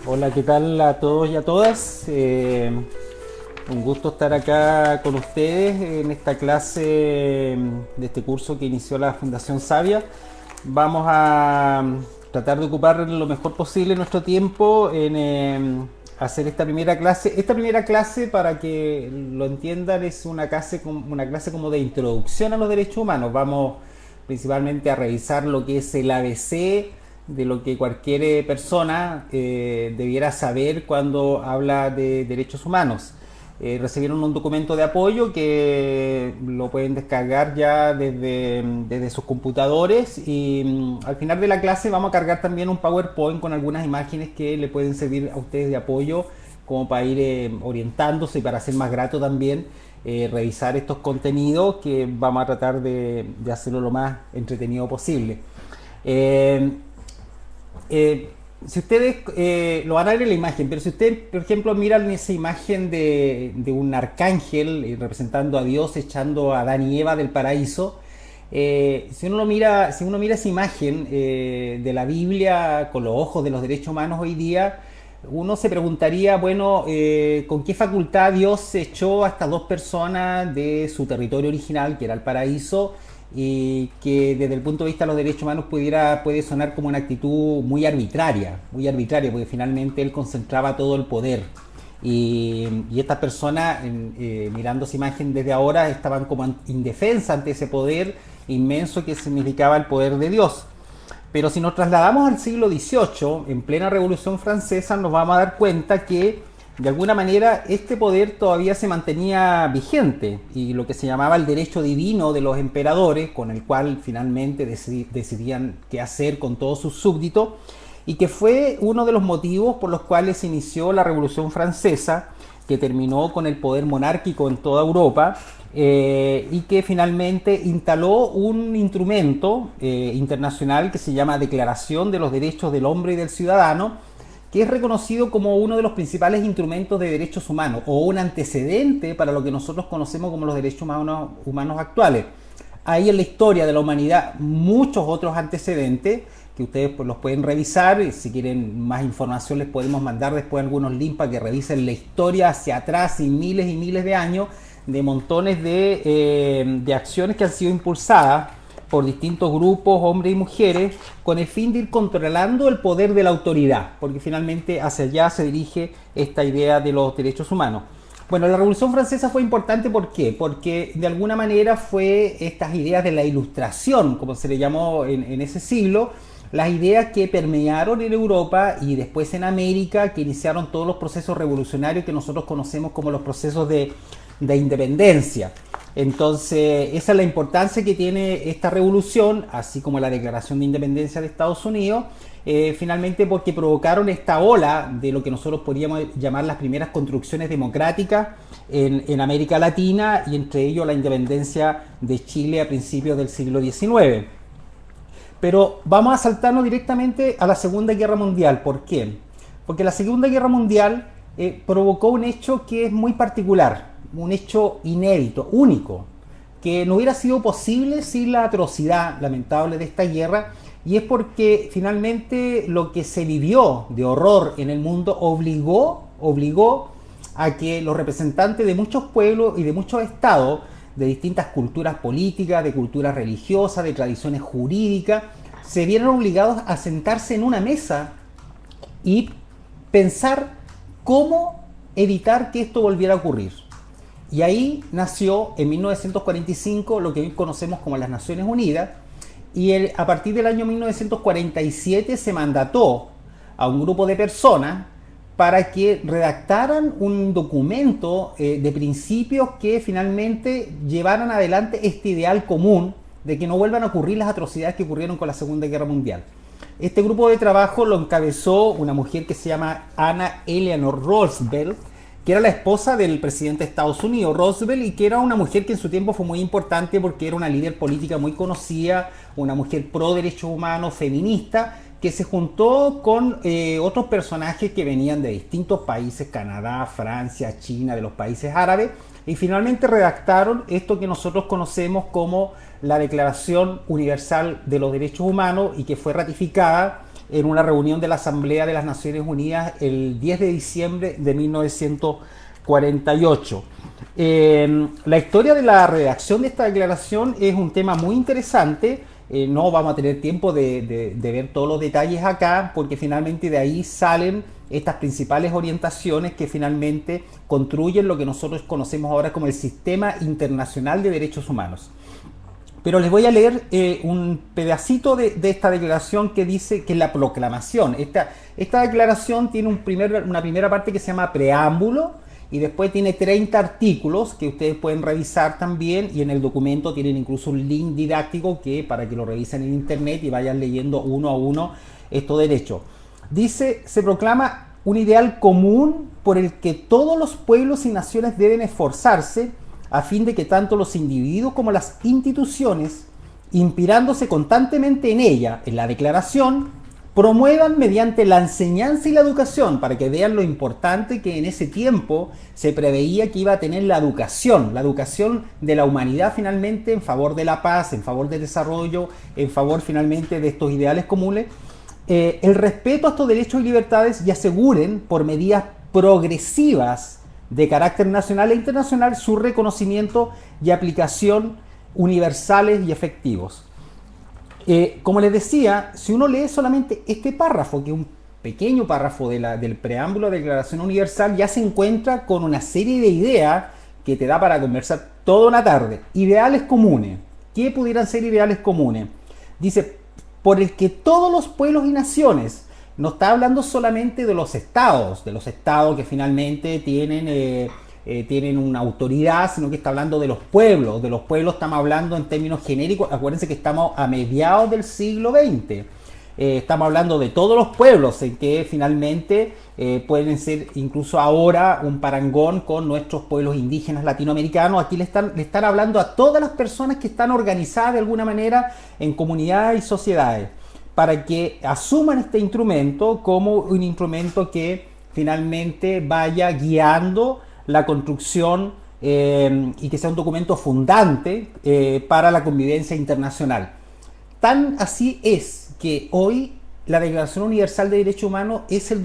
Hola, ¿qué tal a todos y a todas? Un gusto estar acá con ustedes en esta clase de este curso que inició la Fundación Sabia. Vamos a tratar de ocupar lo mejor posible nuestro tiempo en hacer esta primera clase. Esta primera clase, para que lo entiendan, es una clase como de introducción a los derechos humanos. Vamos principalmente a revisar lo que es el ABC de lo que cualquier persona debiera saber cuando habla de derechos humanos. Recibieron un documento de apoyo que lo pueden descargar ya desde sus computadores y al final de la clase vamos a cargar también un PowerPoint con algunas imágenes que le pueden servir a ustedes de apoyo como para ir orientándose y para hacer más grato también revisar estos contenidos que vamos a tratar de hacerlo lo más entretenido posible. Eh, si ustedes lo van a ver en la imagen, pero si ustedes, por ejemplo, miran esa imagen de un arcángel representando a Dios echando a Adán y Eva del paraíso, si uno mira esa imagen de la Biblia con los ojos de los derechos humanos hoy día, uno se preguntaría, bueno, ¿con qué facultad Dios echó a estas dos personas de su territorio original, que era el paraíso, y que desde el punto de vista de los derechos humanos puede sonar como una actitud muy arbitraria, porque finalmente él concentraba todo el poder. Y estas personas, mirando esa imagen desde ahora, estaban como indefensas ante ese poder inmenso que significaba el poder de Dios. Pero si nos trasladamos al siglo XVIII, en plena Revolución Francesa, nos vamos a dar cuenta que de alguna manera este poder todavía se mantenía vigente y lo que se llamaba el derecho divino de los emperadores, con el cual finalmente decidían qué hacer con todos sus súbditos, y que fue uno de los motivos por los cuales se inició la Revolución Francesa, que terminó con el poder monárquico en toda Europa y que finalmente instaló un instrumento internacional que se llama Declaración de los Derechos del Hombre y del Ciudadano, que es reconocido como uno de los principales instrumentos de derechos humanos o un antecedente para lo que nosotros conocemos como los derechos humanos actuales. Hay en la historia de la humanidad muchos otros antecedentes que ustedes pues, los pueden revisar. Y si quieren más información les podemos mandar después algunos links para que revisen la historia hacia atrás y miles de años de montones de acciones que han sido impulsadas por distintos grupos, hombres y mujeres, con el fin de ir controlando el poder de la autoridad, porque finalmente hacia allá se dirige esta idea de los derechos humanos. Bueno, la Revolución Francesa fue importante, ¿por qué? Porque de alguna manera fue estas ideas de la Ilustración, como se le llamó en ese siglo, las ideas que permearon en Europa y después en América, que iniciaron todos los procesos revolucionarios que nosotros conocemos como los procesos de independencia. Entonces, esa es la importancia que tiene esta revolución, así como la Declaración de Independencia de Estados Unidos, finalmente porque provocaron esta ola de lo que nosotros podríamos llamar las primeras construcciones democráticas en América Latina y entre ellos la independencia de Chile a principios del siglo XIX. Pero vamos a saltarnos directamente a la Segunda Guerra Mundial. ¿Por qué? Porque la Segunda Guerra Mundial provocó un hecho que es muy particular, un hecho inédito, único, que no hubiera sido posible sin la atrocidad lamentable de esta guerra, y es porque finalmente lo que se vivió de horror en el mundo obligó a que los representantes de muchos pueblos y de muchos estados, de distintas culturas políticas, de culturas religiosas, de tradiciones jurídicas, se vieron obligados a sentarse en una mesa y pensar cómo evitar que esto volviera a ocurrir. Y ahí nació en 1945 lo que hoy conocemos como las Naciones Unidas, y a partir del año 1947 se mandató a un grupo de personas para que redactaran un documento de principios que finalmente llevaran adelante este ideal común de que no vuelvan a ocurrir las atrocidades que ocurrieron con la Segunda Guerra Mundial. Este grupo de trabajo lo encabezó una mujer que se llama Anna Eleanor Roosevelt, que era la esposa del presidente de Estados Unidos, Roosevelt, y que era una mujer que en su tiempo fue muy importante porque era una líder política muy conocida, una mujer pro derechos humanos, feminista, que se juntó con otros personajes que venían de distintos países, Canadá, Francia, China, de los países árabes, y finalmente redactaron esto que nosotros conocemos como la Declaración Universal de los Derechos Humanos y que fue ratificada en una reunión de la Asamblea de las Naciones Unidas el 10 de diciembre de 1948. La historia de la redacción de esta declaración es un tema muy interesante. No vamos a tener tiempo de ver todos los detalles acá, porque finalmente de ahí salen estas principales orientaciones que finalmente construyen lo que nosotros conocemos ahora como el Sistema Internacional de Derechos Humanos. Pero les voy a leer un pedacito de esta declaración que dice que es la proclamación. Esta declaración tiene una primera parte que se llama preámbulo y después tiene 30 artículos que ustedes pueden revisar también, y en el documento tienen incluso un link didáctico para que lo revisen en internet y vayan leyendo uno a uno estos derechos. Dice, se proclama un ideal común por el que todos los pueblos y naciones deben esforzarse a fin de que tanto los individuos como las instituciones, inspirándose constantemente en ella, en la declaración, promuevan mediante la enseñanza y la educación, para que vean lo importante que en ese tiempo se preveía que iba a tener la educación de la humanidad finalmente en favor de la paz, en favor del desarrollo, en favor finalmente de estos ideales comunes, el respeto a estos derechos y libertades, y aseguren por medidas progresivas de carácter nacional e internacional su reconocimiento y aplicación universales y efectivos. Como les decía, si uno lee solamente este párrafo, que es un pequeño párrafo del preámbulo de la Declaración Universal, ya se encuentra con una serie de ideas que te da para conversar toda una tarde. Ideales comunes. ¿Qué pudieran ser ideales comunes? Dice, por el que todos los pueblos y naciones, no está hablando solamente de los estados que finalmente tienen una autoridad, sino que está hablando de los pueblos. De los pueblos estamos hablando en términos genéricos. Acuérdense que estamos a mediados del siglo XX. Estamos hablando de todos los pueblos, en que finalmente pueden ser incluso ahora un parangón con nuestros pueblos indígenas latinoamericanos. Aquí le están hablando a todas las personas que están organizadas de alguna manera en comunidades y sociedades, para que asuman este instrumento como un instrumento que finalmente vaya guiando la construcción y que sea un documento fundante para la convivencia internacional. Tan así es que hoy la Declaración Universal de Derechos Humanos es el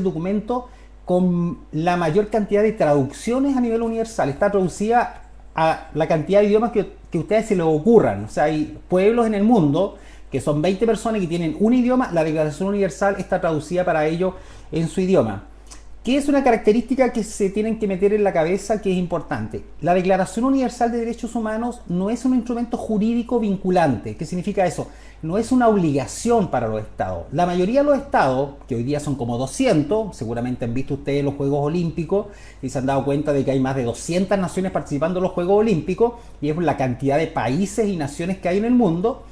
documento con la mayor cantidad de traducciones a nivel universal. Está traducida a la cantidad de idiomas que a ustedes se les ocurran. O sea, hay pueblos en el mundo que son 20 personas que tienen un idioma. La Declaración Universal está traducida para ellos en su idioma. ¿Qué es una característica que se tienen que meter en la cabeza que es importante? La Declaración Universal de Derechos Humanos no es un instrumento jurídico vinculante. ¿Qué significa eso? No es una obligación para los estados. La mayoría de los estados, que hoy día son como 200, seguramente han visto ustedes los Juegos Olímpicos y se han dado cuenta de que hay más de 200 naciones participando en los Juegos Olímpicos, y es la cantidad de países y naciones que hay en el mundo.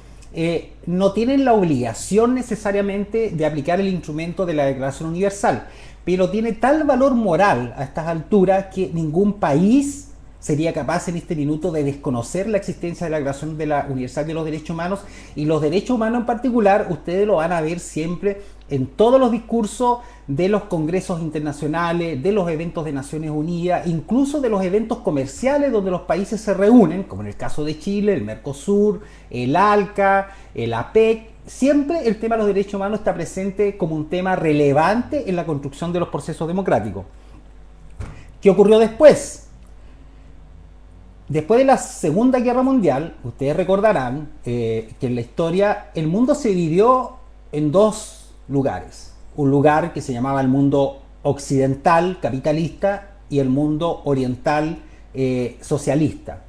No tienen la obligación necesariamente de aplicar el instrumento de la Declaración Universal, pero tiene tal valor moral a estas alturas que ningún país sería capaz en este minuto de desconocer la existencia de la Declaración Universal de los Derechos Humanos. Y los derechos humanos en particular, ustedes lo van a ver siempre en todos los discursos de los congresos internacionales, de los eventos de Naciones Unidas, incluso de los eventos comerciales donde los países se reúnen, como en el caso de Chile, el Mercosur, el ALCA, el APEC. Siempre el tema de los derechos humanos está presente como un tema relevante en la construcción de los procesos democráticos. ¿Qué ocurrió después? Después de la Segunda Guerra Mundial, ustedes recordarán que en la historia el mundo se dividió en dos lugares. Un lugar que se llamaba el mundo occidental, capitalista, y el mundo oriental, socialista.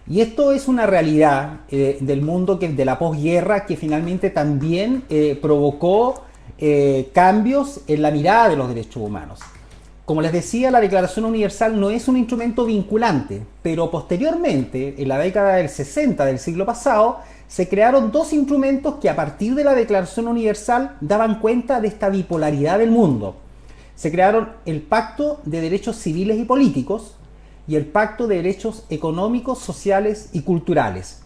Y esto es una realidad del mundo de la posguerra, que finalmente también provocó cambios en la mirada de los derechos humanos. Como les decía, la Declaración Universal no es un instrumento vinculante, pero posteriormente, en la década del 60 del siglo pasado, se crearon dos instrumentos que a partir de la Declaración Universal daban cuenta de esta bipolaridad del mundo. Se crearon el Pacto de Derechos Civiles y Políticos y el Pacto de Derechos Económicos, Sociales y Culturales.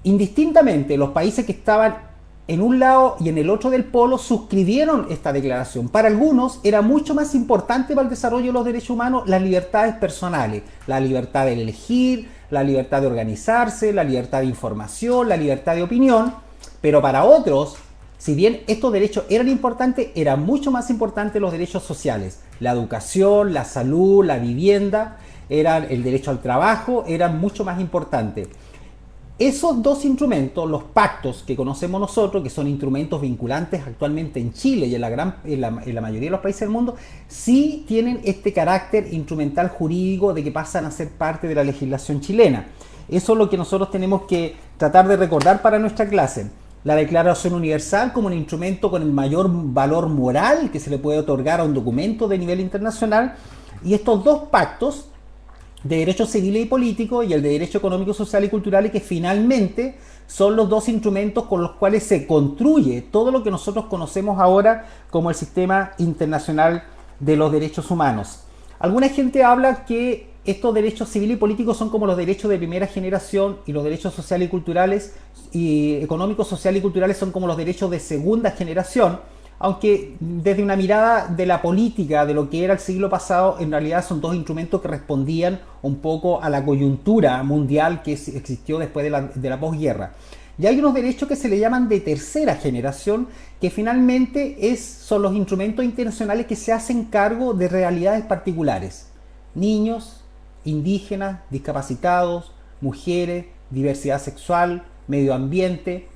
Indistintamente, los países que estaban en un lado y en el otro del polo suscribieron esta declaración. Para algunos era mucho más importante para el desarrollo de los derechos humanos las libertades personales, la libertad de elegir, la libertad de organizarse, la libertad de información, la libertad de opinión, pero para otros Si bien estos derechos eran importantes, eran mucho más importantes los derechos sociales. La educación, la salud, la vivienda, el derecho al trabajo, eran mucho más importantes. Esos dos instrumentos, los pactos que conocemos nosotros, que son instrumentos vinculantes actualmente en Chile y en la mayoría de los países del mundo, sí tienen este carácter instrumental jurídico de que pasan a ser parte de la legislación chilena. Eso es lo que nosotros tenemos que tratar de recordar para nuestra clase. La Declaración Universal como un instrumento con el mayor valor moral que se le puede otorgar a un documento de nivel internacional, y estos dos pactos de derechos civiles y políticos y el de derecho económico, social y cultural, y que finalmente son los dos instrumentos con los cuales se construye todo lo que nosotros conocemos ahora como el sistema internacional de los derechos humanos. Alguna gente habla que estos derechos civiles y políticos son como los derechos de primera generación y los derechos sociales y culturales y económicos, sociales y culturales son como los derechos de segunda generación, aunque desde una mirada de la política de lo que era el siglo pasado, en realidad son dos instrumentos que respondían un poco a la coyuntura mundial que existió después de la posguerra. Y hay unos derechos que se le llaman de tercera generación, que finalmente son los instrumentos internacionales que se hacen cargo de realidades particulares. Niños, indígenas, discapacitados, mujeres, diversidad sexual, medio ambiente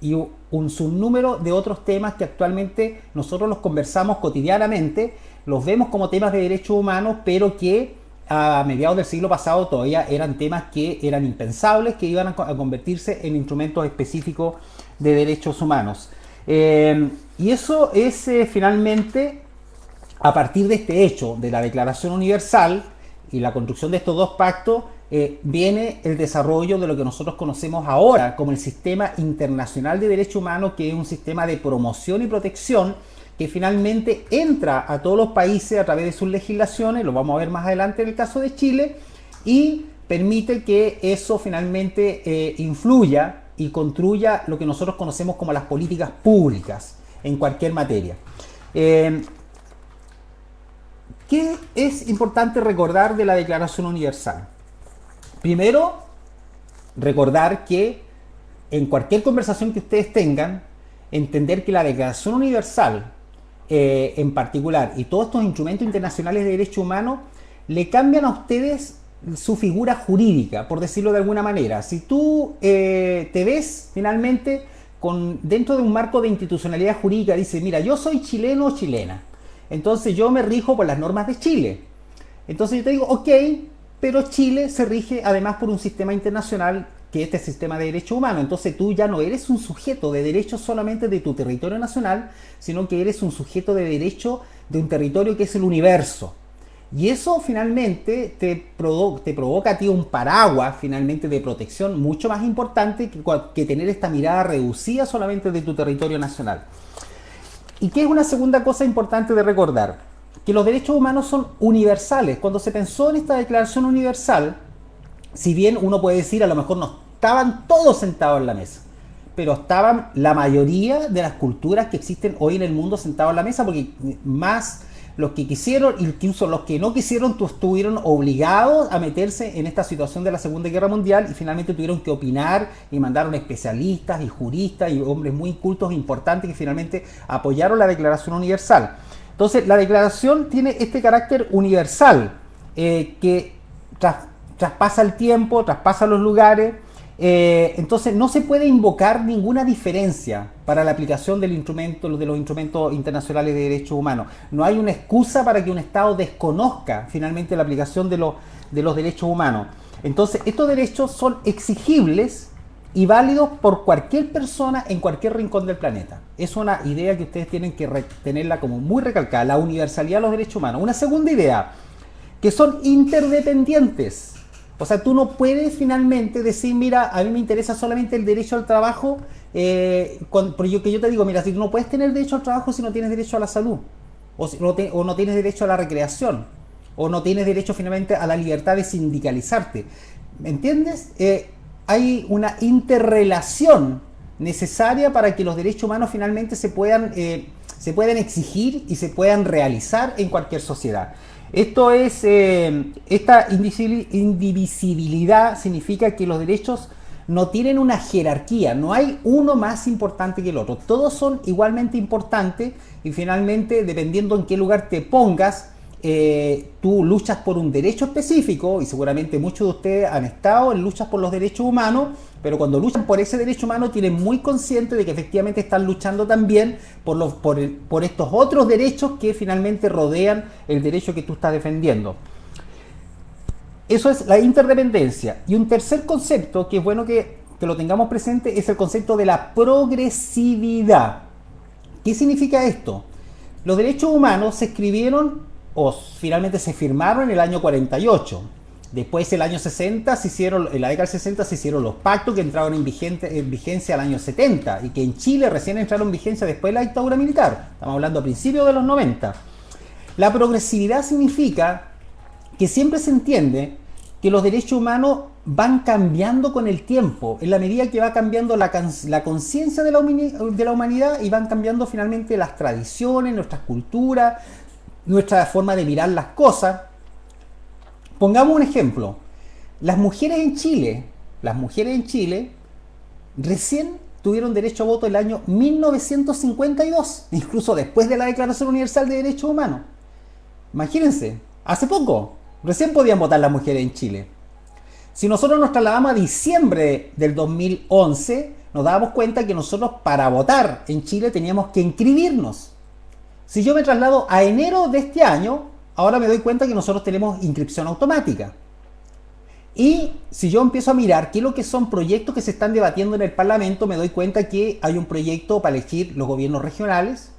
y un sinnúmero de otros temas que actualmente nosotros los conversamos cotidianamente, los vemos como temas de derechos humanos, pero que a mediados del siglo pasado todavía eran temas que eran impensables, que iban a convertirse en instrumentos específicos de derechos humanos. Y eso es finalmente, a partir de este hecho, de la Declaración Universal y la construcción de estos dos pactos, viene el desarrollo de lo que nosotros conocemos ahora como el Sistema Internacional de Derechos Humanos, que es un sistema de promoción y protección que finalmente entra a todos los países a través de sus legislaciones, lo vamos a ver más adelante en el caso de Chile, y permite que eso finalmente influya y construya lo que nosotros conocemos como las políticas públicas en cualquier materia. ¿Qué es importante recordar de la Declaración Universal? Primero, recordar que en cualquier conversación que ustedes tengan, entender que la Declaración Universal en particular y todos estos instrumentos internacionales de derechos humanos le cambian a ustedes su figura jurídica, por decirlo de alguna manera. Si tú te ves finalmente dentro de un marco de institucionalidad jurídica, dice, mira, yo soy chileno o chilena, entonces yo me rijo por las normas de Chile. Entonces yo te digo, ok, pero Chile se rige además por un sistema internacional que es este sistema de derechos humanos. Entonces tú ya no eres un sujeto de derechos solamente de tu territorio nacional, sino que eres un sujeto de derecho de un territorio que es el universo. Y eso finalmente te provoca a ti un paraguas finalmente de protección mucho más importante que tener esta mirada reducida solamente de tu territorio nacional. ¿Y qué es una segunda cosa importante de recordar? Que los derechos humanos son universales. Cuando se pensó en esta Declaración Universal, si bien uno puede decir a lo mejor no estaban todos sentados en la mesa, pero estaban la mayoría de las culturas que existen hoy en el mundo sentados en la mesa, porque más los que quisieron, incluso los que no quisieron, estuvieron obligados a meterse en esta situación de la Segunda Guerra Mundial y finalmente tuvieron que opinar y mandaron especialistas y juristas y hombres muy cultos e importantes que finalmente apoyaron la Declaración Universal. Entonces la declaración tiene este carácter universal que traspasa el tiempo, traspasa los lugares, entonces no se puede invocar ninguna diferencia para la aplicación de los instrumentos internacionales de derechos humanos. No hay una excusa para que un Estado desconozca finalmente la aplicación de los derechos humanos. Entonces estos derechos son exigibles y válidos por cualquier persona en cualquier rincón del planeta. Es una idea que ustedes tienen que tenerla como muy recalcada, la universalidad de los derechos humanos. Una segunda idea, que son interdependientes. O sea, tú no puedes finalmente decir, mira, a mí me interesa solamente el derecho al trabajo, porque yo te digo, mira, si tú no puedes tener derecho al trabajo si no tienes derecho a la salud, o no tienes derecho a la recreación, o no tienes derecho finalmente a la libertad de sindicalizarte. ¿Me entiendes? Hay una interrelación necesaria para que los derechos humanos finalmente se puedan exigir y se puedan realizar en cualquier sociedad. Esta indivisibilidad significa que los derechos no tienen una jerarquía, no hay uno más importante que el otro, todos son igualmente importantes y finalmente dependiendo en qué lugar te pongas, tú luchas por un derecho específico y seguramente muchos de ustedes han estado en luchas por los derechos humanos, pero cuando luchan por ese derecho humano tienen muy consciente de que efectivamente están luchando también por estos otros derechos que finalmente rodean el derecho que tú estás defendiendo. Eso es la interdependencia. Y un tercer concepto que es bueno que lo tengamos presente es el concepto de la progresividad. ¿Qué significa esto? Los derechos humanos se escribieron o finalmente se firmaron en el año 48. Después, el año 60, en la década del 60 se hicieron los pactos que entraron en vigencia al año 70 y que en Chile recién entraron en vigencia después de la dictadura militar. Estamos hablando a principios de los 90. La progresividad significa que siempre se entiende que los derechos humanos van cambiando con el tiempo, en la medida que va cambiando la conciencia de la humanidad y van cambiando finalmente las tradiciones, nuestras culturas, nuestra forma de mirar las cosas. Pongamos un ejemplo. Las mujeres en Chile recién tuvieron derecho a voto el año 1952, incluso después de la Declaración Universal de Derechos Humanos. Imagínense, hace poco, recién podían votar las mujeres en Chile. Si nosotros nos trasladamos a diciembre del 2011, nos dábamos cuenta que nosotros para votar en Chile teníamos que inscribirnos. Si yo me traslado a enero de este año, ahora me doy cuenta que nosotros tenemos inscripción automática. Y si yo empiezo a mirar qué es lo que son proyectos que se están debatiendo en el Parlamento, me doy cuenta que hay un proyecto para elegir los gobiernos regionales,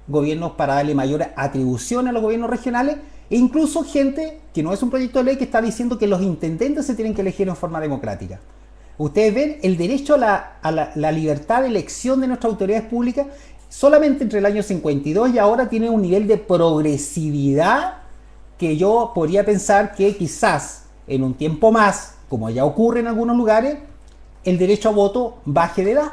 gobiernos para darle mayor atribución a los gobiernos regionales, e incluso gente que no es un proyecto de ley que está diciendo que los intendentes se tienen que elegir en forma democrática. Ustedes ven el derecho a la libertad de elección de nuestras autoridades públicas solamente entre el año 52 y ahora tiene un nivel de progresividad que yo podría pensar que quizás en un tiempo más, como ya ocurre en algunos lugares, el derecho a voto baje de edad.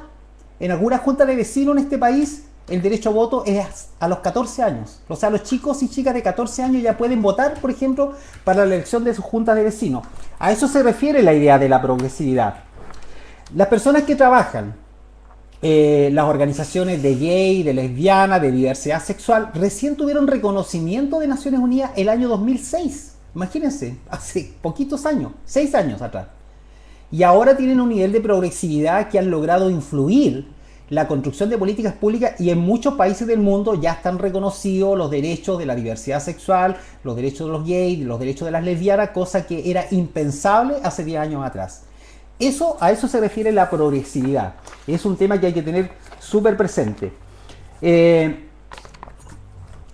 En algunas juntas de vecinos en este país, el derecho a voto es a los 14 años. O sea, los chicos y chicas de 14 años ya pueden votar, por ejemplo, para la elección de sus juntas de vecinos. A eso se refiere la idea de la progresividad. Las personas que trabajan, las organizaciones de gay, de lesbiana, de diversidad sexual, recién tuvieron reconocimiento de Naciones Unidas el año 2006. Imagínense, hace poquitos años, 6 años atrás. Y ahora tienen un nivel de progresividad que han logrado influir la construcción de políticas públicas y en muchos países del mundo ya están reconocidos los derechos de la diversidad sexual, los derechos de los gays, los derechos de las lesbianas, cosa que era impensable hace 10 años atrás. A eso se refiere la progresividad. Es un tema que hay que tener súper presente.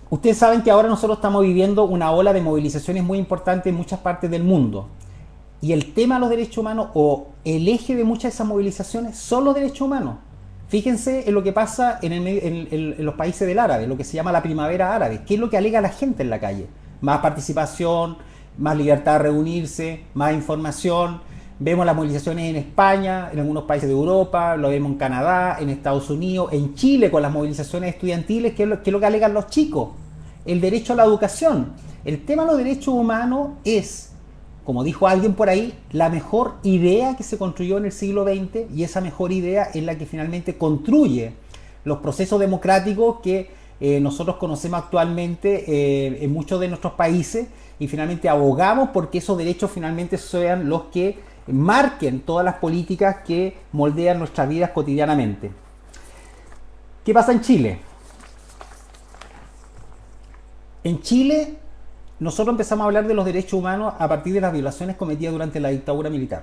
Ustedes saben que ahora nosotros estamos viviendo una ola de movilizaciones muy importante en muchas partes del mundo. Y el tema de los derechos humanos o el eje de muchas de esas movilizaciones son los derechos humanos. Fíjense en lo que pasa en los países del árabe, lo que se llama la primavera árabe. ¿Qué es lo que alega la gente en la calle? Más participación, más libertad de reunirse, más información. Vemos las movilizaciones en España, en algunos países de Europa, lo vemos en Canadá, en Estados Unidos, en Chile con las movilizaciones estudiantiles. ¿Qué es lo que alegan los chicos? El derecho a la educación. El tema de los derechos humanos es, como dijo alguien por ahí, la mejor idea que se construyó en el siglo XX y esa mejor idea es la que finalmente construye los procesos democráticos que nosotros conocemos actualmente en muchos de nuestros países y finalmente abogamos porque esos derechos finalmente sean los que marquen todas las políticas que moldean nuestras vidas cotidianamente. ¿Qué pasa en Chile? En Chile nosotros empezamos a hablar de los derechos humanos a partir de las violaciones cometidas durante la dictadura militar.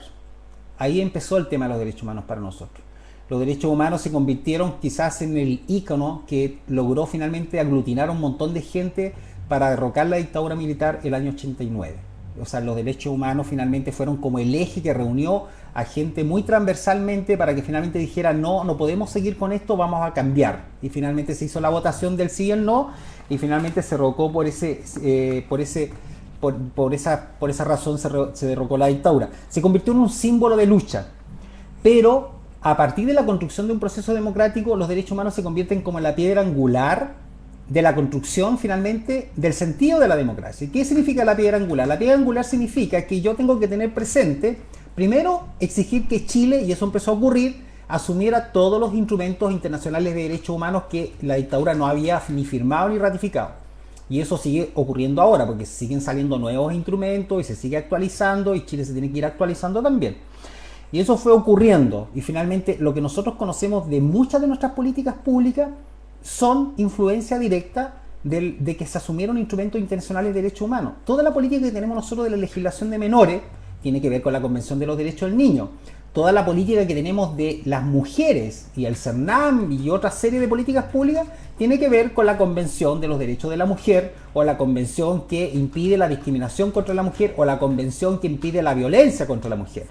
Ahí empezó el tema de los derechos humanos para nosotros. Los derechos humanos se convirtieron quizás en el ícono que logró finalmente aglutinar a un montón de gente para derrocar la dictadura militar el año 89. O sea, los derechos humanos finalmente fueron como el eje que reunió a gente muy transversalmente para que finalmente dijera no podemos seguir con esto, vamos a cambiar. Y finalmente se hizo la votación del sí y el no y finalmente se derrocó por esa razón se derrocó la dictadura. Se convirtió en un símbolo de lucha, pero a partir de la construcción de un proceso democrático los derechos humanos se convierten como en la piedra angular de la construcción finalmente del sentido de la democracia. ¿Qué significa la piedra angular? La piedra angular significa que yo tengo que tener presente Primero, exigir que Chile, y eso empezó a ocurrir, asumiera todos los instrumentos internacionales de derechos humanos que la dictadura no había ni firmado ni ratificado. Y eso sigue ocurriendo ahora, porque siguen saliendo nuevos instrumentos y se sigue actualizando, y Chile se tiene que ir actualizando también. Y eso fue ocurriendo. Y finalmente lo que nosotros conocemos de muchas de nuestras políticas públicas son influencia directa de que se asumieron instrumentos internacionales de derechos humanos. Toda la política que tenemos nosotros de la legislación de menores tiene que ver con la Convención de los Derechos del Niño. Toda la política que tenemos de las mujeres y el CERNAM y otra serie de políticas públicas tiene que ver con la Convención de los Derechos de la Mujer, o la Convención que impide la discriminación contra la mujer, o la Convención que impide la violencia contra la mujer.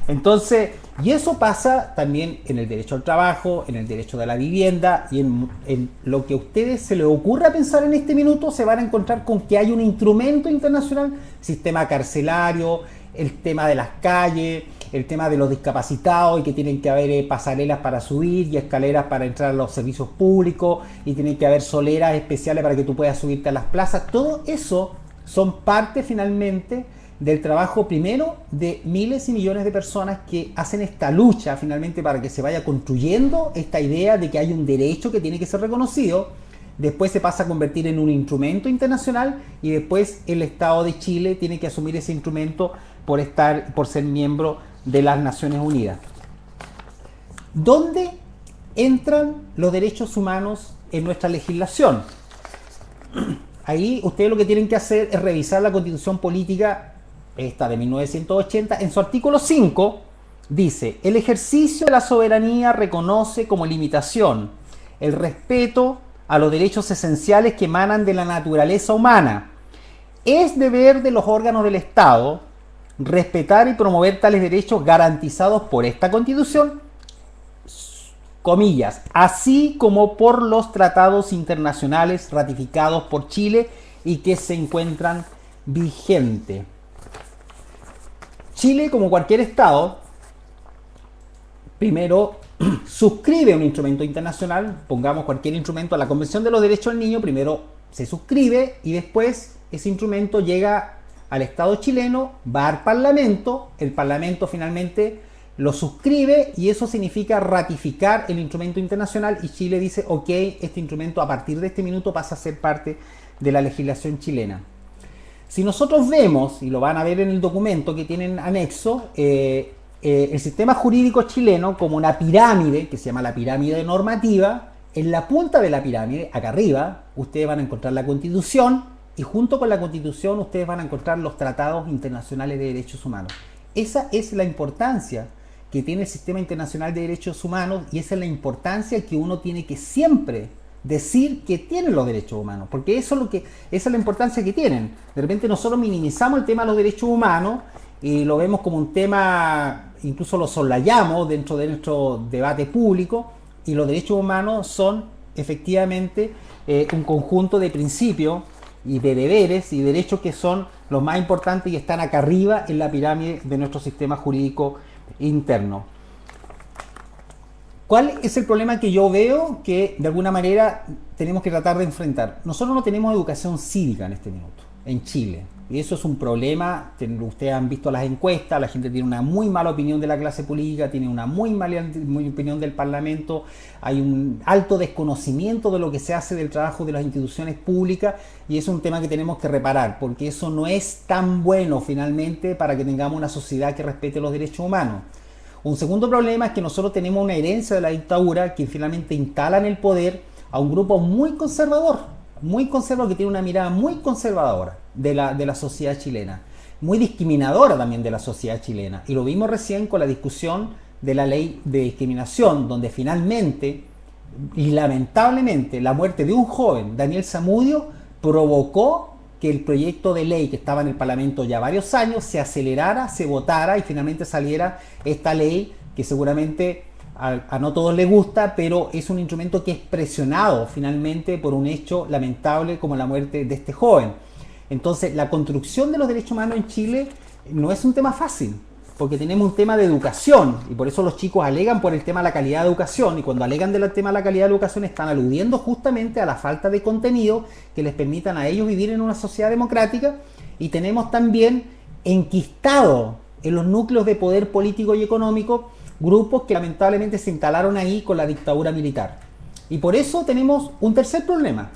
Entonces, y eso pasa también en el derecho al trabajo, en el derecho de la vivienda, y en lo que a ustedes se les ocurra pensar en este minuto, se van a encontrar con que hay un instrumento internacional, sistema carcelario, el tema de las calles, el tema de los discapacitados, y que tienen que haber pasarelas para subir y escaleras para entrar a los servicios públicos, y tienen que haber soleras especiales para que tú puedas subirte a las plazas. Todo eso son parte finalmente del trabajo, primero, de miles y millones de personas que hacen esta lucha finalmente para que se vaya construyendo esta idea de que hay un derecho que tiene que ser reconocido. Después se pasa a convertir en un instrumento internacional, y después el Estado de Chile tiene que asumir ese instrumento por ser miembro de las Naciones Unidas. ¿Dónde entran los derechos humanos en nuestra legislación? Ahí ustedes lo que tienen que hacer es revisar la Constitución Política, esta de 1980. En su artículo 5 dice: el ejercicio de la soberanía reconoce como limitación el respeto a los derechos esenciales que emanan de la naturaleza humana. Es deber de los órganos del Estado respetar y promover tales derechos garantizados por esta Constitución, comillas, así como por los tratados internacionales ratificados por Chile y que se encuentran vigentes. Chile, como cualquier Estado, primero suscribe un instrumento internacional, pongamos cualquier instrumento, a la Convención de los Derechos del Niño. Primero se suscribe y después ese instrumento llega al Estado chileno, va al Parlamento, el Parlamento finalmente lo suscribe, y eso significa ratificar el instrumento internacional, y Chile dice: ok, este instrumento a partir de este minuto pasa a ser parte de la legislación chilena. Si nosotros vemos, y lo van a ver en el documento que tienen anexo, el sistema jurídico chileno como una pirámide, que se llama la pirámide normativa. En la punta de la pirámide, acá arriba, ustedes van a encontrar la Constitución, y junto con la Constitución ustedes van a encontrar los tratados internacionales de derechos humanos. Esa es la importancia que tiene el sistema internacional de derechos humanos, y esa es la importancia que uno tiene que siempre decir que tienen los derechos humanos, porque esa es la importancia que tienen. De repente nosotros minimizamos el tema de los derechos humanos y lo vemos como un tema, incluso lo soslayamos dentro de nuestro debate público, y los derechos humanos son efectivamente un conjunto de principios y de deberes y derechos que son los más importantes y están acá arriba en la pirámide de nuestro sistema jurídico interno. ¿Cuál es el problema que yo veo que de alguna manera tenemos que tratar de enfrentar? Nosotros no tenemos educación cívica en este minuto, en Chile. Y eso es un problema. Ustedes han visto las encuestas, la gente tiene una muy mala opinión de la clase política, tiene una muy mala opinión del Parlamento, hay un alto desconocimiento de lo que se hace del trabajo de las instituciones públicas, y es un tema que tenemos que reparar, porque eso no es tan bueno finalmente para que tengamos una sociedad que respete los derechos humanos. Un segundo problema es que nosotros tenemos una herencia de la dictadura que finalmente instala en el poder a un grupo muy conservador, que tiene una mirada muy conservadora de la sociedad chilena, muy discriminadora también de la sociedad chilena. Y lo vimos recién con la discusión de la ley de discriminación, donde finalmente y lamentablemente la muerte de un joven, Daniel Zamudio, provocó que el proyecto de ley que estaba en el Parlamento ya varios años se acelerara, se votara y finalmente saliera esta ley que seguramente a no todos les gusta, pero es un instrumento que es presionado finalmente por un hecho lamentable como la muerte de este joven. Entonces, la construcción de los derechos humanos en Chile no es un tema fácil, porque tenemos un tema de educación, y por eso los chicos alegan por el tema de la calidad de educación, y cuando alegan del tema de la calidad de educación están aludiendo justamente a la falta de contenido que les permitan a ellos vivir en una sociedad democrática. Y tenemos también enquistado en los núcleos de poder político y económico, grupos que lamentablemente se instalaron ahí con la dictadura militar. Y por eso tenemos un tercer problema,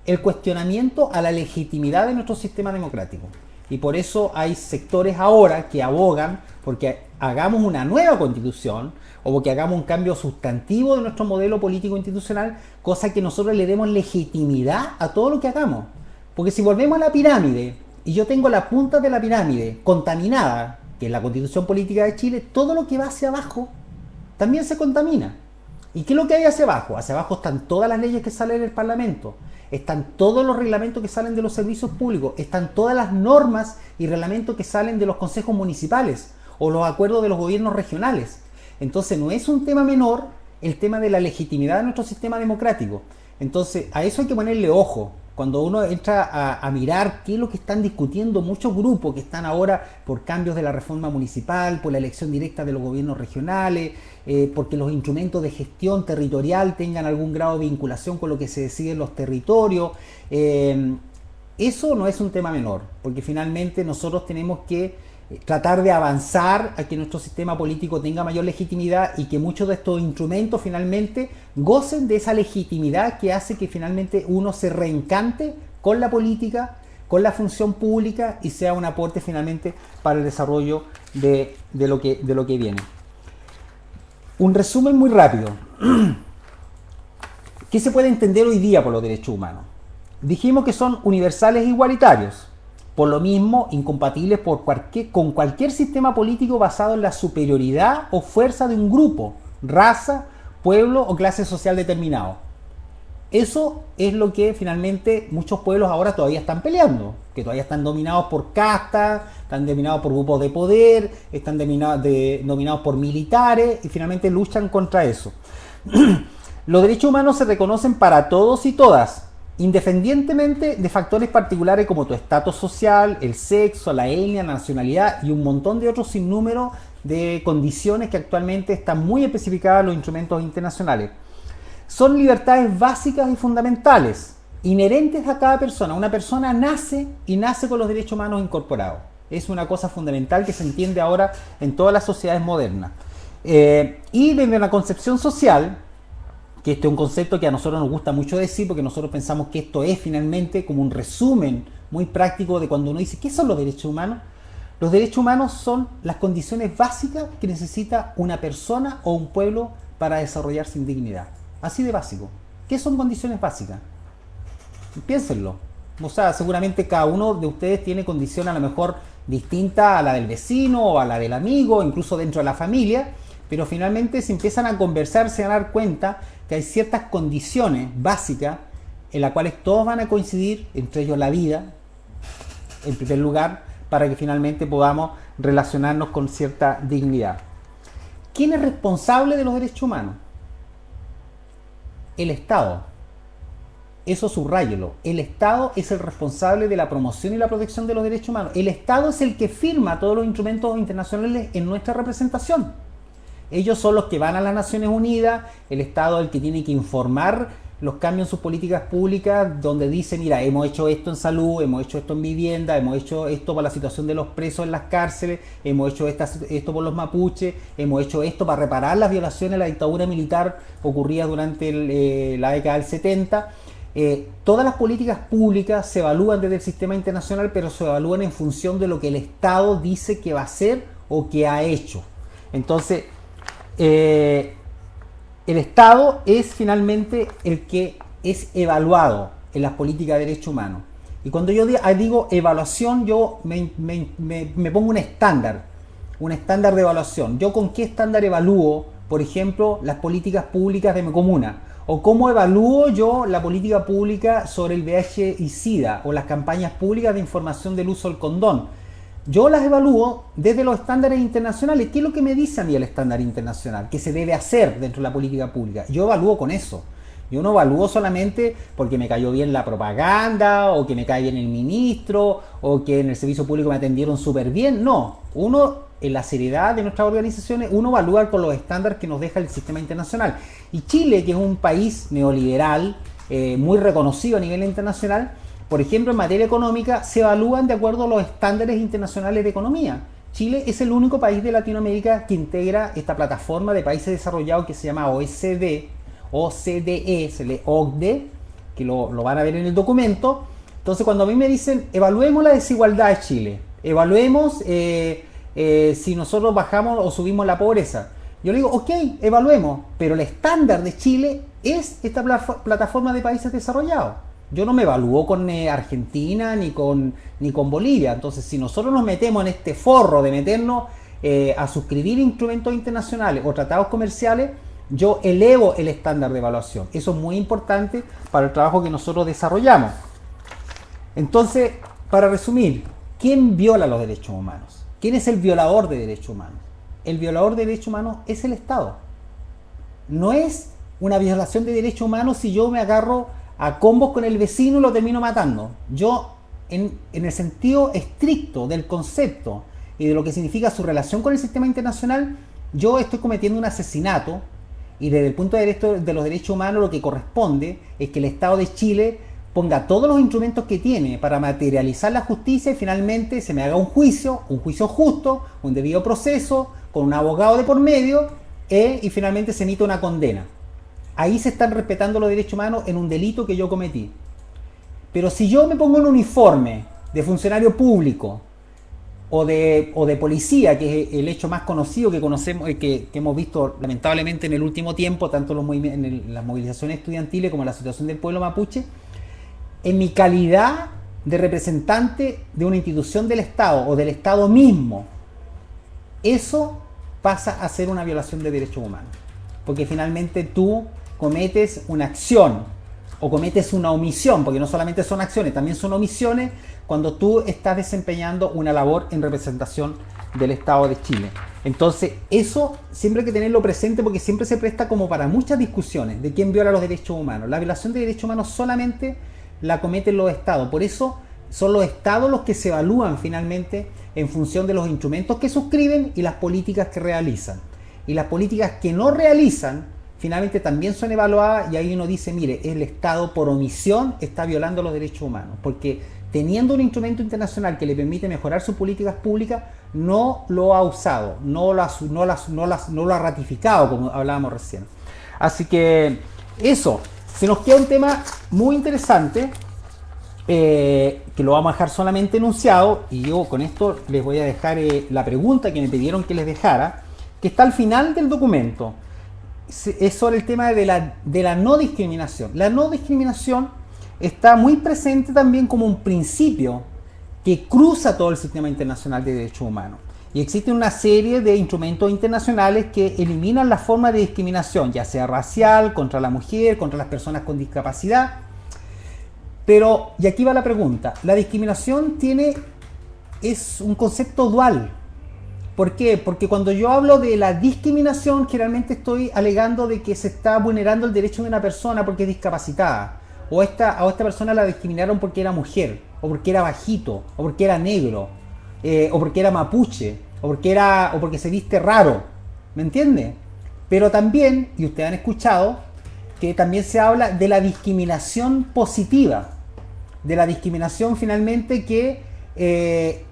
el cuestionamiento a la legitimidad de nuestro sistema democrático. Y por eso hay sectores ahora que abogan porque hagamos una nueva constitución o porque hagamos un cambio sustantivo de nuestro modelo político institucional, cosa que nosotros le demos legitimidad a todo lo que hagamos. Porque si volvemos a la pirámide y yo tengo la punta de la pirámide contaminada, que es la constitución política de Chile, todo lo que va hacia abajo también se contamina. ¿Y qué es lo que hay hacia abajo? Hacia abajo están todas las leyes que salen del Parlamento, están todos los reglamentos que salen de los servicios públicos, están todas las normas y reglamentos que salen de los consejos municipales o los acuerdos de los gobiernos regionales. Entonces no es un tema menor el tema de la legitimidad de nuestro sistema democrático. Entonces a eso hay que ponerle ojo. Cuando uno entra a mirar qué es lo que están discutiendo muchos grupos que están ahora por cambios de la reforma municipal, por la elección directa de los gobiernos regionales, porque los instrumentos de gestión territorial tengan algún grado de vinculación con lo que se decide en los territorios, eso no es un tema menor, porque finalmente nosotros tenemos que tratar de avanzar a que nuestro sistema político tenga mayor legitimidad y que muchos de estos instrumentos finalmente gocen de esa legitimidad que hace que finalmente uno se reencante con la política, con la función pública y sea un aporte finalmente para el desarrollo de lo que viene. Un resumen muy rápido. ¿Qué se puede entender hoy día por los derechos humanos? Dijimos que son universales e igualitarios. Por lo mismo, incompatibles con cualquier sistema político basado en la superioridad o fuerza de un grupo, raza, pueblo o clase social determinado. Eso es lo que finalmente muchos pueblos ahora todavía están peleando, que todavía están dominados por castas, están dominados por grupos de poder, están dominados por militares y finalmente luchan contra eso. Los derechos humanos se reconocen para todos y todas, independientemente de factores particulares como tu estatus social, el sexo, la etnia, la nacionalidad y un montón de otros sinnúmero de condiciones que actualmente están muy especificadas en los instrumentos internacionales. Son libertades básicas y fundamentales, inherentes a cada persona. Una persona nace con los derechos humanos incorporados. Es una cosa fundamental que se entiende ahora en todas las sociedades modernas. Y desde una concepción social, que este es un concepto que a nosotros nos gusta mucho decir, porque nosotros pensamos que esto es finalmente como un resumen muy práctico de cuando uno dice ¿qué son los derechos humanos? Los derechos humanos son las condiciones básicas que necesita una persona o un pueblo para desarrollarse sin dignidad. Así de básico. ¿Qué son condiciones básicas? Piénsenlo. O sea, seguramente cada uno de ustedes tiene condición a lo mejor distinta a la del vecino o a la del amigo, incluso dentro de la familia, pero finalmente se empiezan a conversar, se van a dar cuenta que hay ciertas condiciones básicas en las cuales todos van a coincidir, entre ellos la vida, en primer lugar, para que finalmente podamos relacionarnos con cierta dignidad. ¿Quién es responsable de los derechos humanos? El Estado. Eso subráyelo. El Estado es el responsable de la promoción y la protección de los derechos humanos. El Estado es el que firma todos los instrumentos internacionales en nuestra representación. Ellos son los que van a las Naciones Unidas, el Estado es el que tiene que informar los cambios en sus políticas públicas, donde dice, mira, hemos hecho esto en salud, hemos hecho esto en vivienda, hemos hecho esto para la situación de los presos en las cárceles, hemos hecho esto por los mapuches, hemos hecho esto para reparar las violaciones a la dictadura militar ocurridas durante la década del 70. Todas las políticas públicas se evalúan desde el sistema internacional, pero se evalúan en función de lo que el Estado dice que va a hacer o que ha hecho. Entonces, el Estado es finalmente el que es evaluado en las políticas de derechos humanos. Y cuando yo digo evaluación, yo me pongo un estándar de evaluación. ¿Yo con qué estándar evalúo, por ejemplo, las políticas públicas de mi comuna? ¿O cómo evalúo yo la política pública sobre el VIH y SIDA? ¿O las campañas públicas de información del uso del condón? Yo las evalúo desde los estándares internacionales. ¿Qué es lo que me dice a mí el estándar internacional? ¿Qué se debe hacer dentro de la política pública? Yo evalúo con eso. Yo no evalúo solamente porque me cayó bien la propaganda, o que me cae bien el ministro, o que en el servicio público me atendieron súper bien. No, uno, en la seriedad de nuestras organizaciones, uno evalúa con los estándares que nos deja el sistema internacional. Y Chile, que es un país neoliberal, muy reconocido a nivel internacional, por ejemplo, en materia económica, se evalúan de acuerdo a los estándares internacionales de economía, Chile es el único país de Latinoamérica que integra esta plataforma de países desarrollados que se llama OECD, OCDE, se lee OCDE, que lo van a ver en el documento. Entonces, cuando a mí me dicen, evaluemos la desigualdad de Chile, evaluemos si nosotros bajamos o subimos la pobreza, yo le digo, ok, evaluemos, pero el estándar de Chile es esta plataforma de países desarrollados. Yo no me evalúo con Argentina ni con Bolivia. Entonces, si nosotros nos metemos en este forro de meternos a suscribir instrumentos internacionales o tratados comerciales, yo elevo el estándar de evaluación. Eso es muy importante para el trabajo que nosotros desarrollamos. Entonces, para resumir, ¿quién viola los derechos humanos? ¿Quién es el violador de derechos humanos? El violador de derechos humanos es el Estado. No es una violación de derechos humanos si yo me agarro a combos con el vecino y lo termino matando. Yo, en el sentido estricto del concepto y de lo que significa su relación con el sistema internacional, yo estoy cometiendo un asesinato, y desde el punto de vista de los derechos humanos lo que corresponde es que el Estado de Chile ponga todos los instrumentos que tiene para materializar la justicia y finalmente se me haga un juicio justo, un debido proceso, con un abogado de por medio y finalmente se emite una condena. Ahí se están respetando los derechos humanos en un delito que yo cometí. Pero si yo me pongo un uniforme de funcionario público o de policía, que es el hecho más conocido que conocemos, que hemos visto lamentablemente en el último tiempo, tanto en las movilizaciones estudiantiles como en la situación del pueblo mapuche, en mi calidad de representante de una institución del Estado o del Estado mismo, eso pasa a ser una violación de derechos humanos. Porque finalmente tú cometes una acción o cometes una omisión, porque no solamente son acciones, también son omisiones cuando tú estás desempeñando una labor en representación del Estado de Chile. Entonces, eso siempre hay que tenerlo presente porque siempre se presta como para muchas discusiones de quién viola los derechos humanos. La violación de derechos humanos solamente la cometen los Estados. Por eso son los Estados los que se evalúan finalmente en función de los instrumentos que suscriben y las políticas que realizan. Y las políticas que no realizan finalmente también son evaluadas, y ahí uno dice, mire, el Estado por omisión está violando los derechos humanos, porque teniendo un instrumento internacional que le permite mejorar sus políticas públicas, no lo ha usado, no lo ha ratificado, como hablábamos recién. Así que eso, se nos queda un tema muy interesante, que lo vamos a dejar solamente enunciado, y yo con esto les voy a dejar la pregunta que me pidieron que les dejara, que está al final del documento. Es sobre el tema de la no discriminación. La no discriminación está muy presente también como un principio que cruza todo el sistema internacional de derechos humanos. Y existe una serie de instrumentos internacionales que eliminan la forma de discriminación, ya sea racial, contra la mujer, contra las personas con discapacidad. Pero, y aquí va la pregunta, la discriminación es un concepto dual. ¿Por qué? Porque cuando yo hablo de la discriminación, generalmente estoy alegando de que se está vulnerando el derecho de una persona porque es discapacitada. O a esta persona la discriminaron porque era mujer, o porque era bajito, o porque era negro, o porque era mapuche, o porque se viste raro. ¿Me entiende? Pero también, y ustedes han escuchado, que también se habla de la discriminación positiva. De la discriminación finalmente que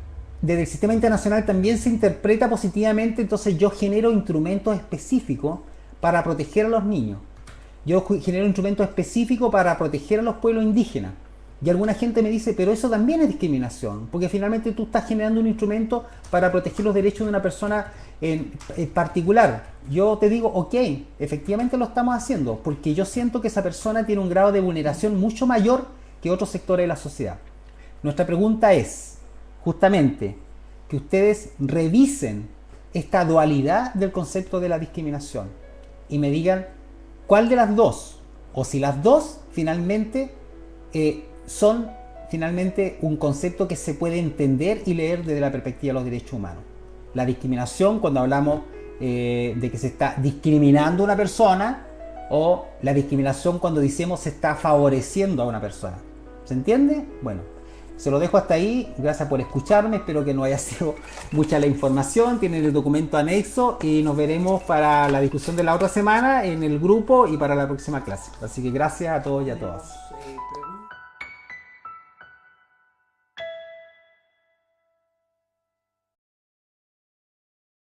desde el sistema internacional también se interpreta positivamente. Entonces yo genero instrumentos específicos para proteger a los niños. Yo genero instrumentos específicos para proteger a los pueblos indígenas. Y alguna gente me dice, pero eso también es discriminación, porque finalmente tú estás generando un instrumento para proteger los derechos de una persona en particular. Yo te digo, ok, efectivamente lo estamos haciendo, porque yo siento que esa persona tiene un grado de vulneración mucho mayor que otros sectores de la sociedad. Nuestra pregunta es, justamente, que ustedes revisen esta dualidad del concepto de la discriminación y me digan cuál de las dos, o si las dos finalmente son finalmente un concepto que se puede entender y leer desde la perspectiva de los derechos humanos. La discriminación cuando hablamos de que se está discriminando a una persona, o la discriminación cuando decimos se está favoreciendo a una persona. ¿Se entiende? Bueno, se lo dejo hasta ahí. Gracias por escucharme. Espero que no haya sido mucha la información. Tienen el documento anexo y nos veremos para la discusión de la otra semana en el grupo y para la próxima clase. Así que gracias a todos y a todas.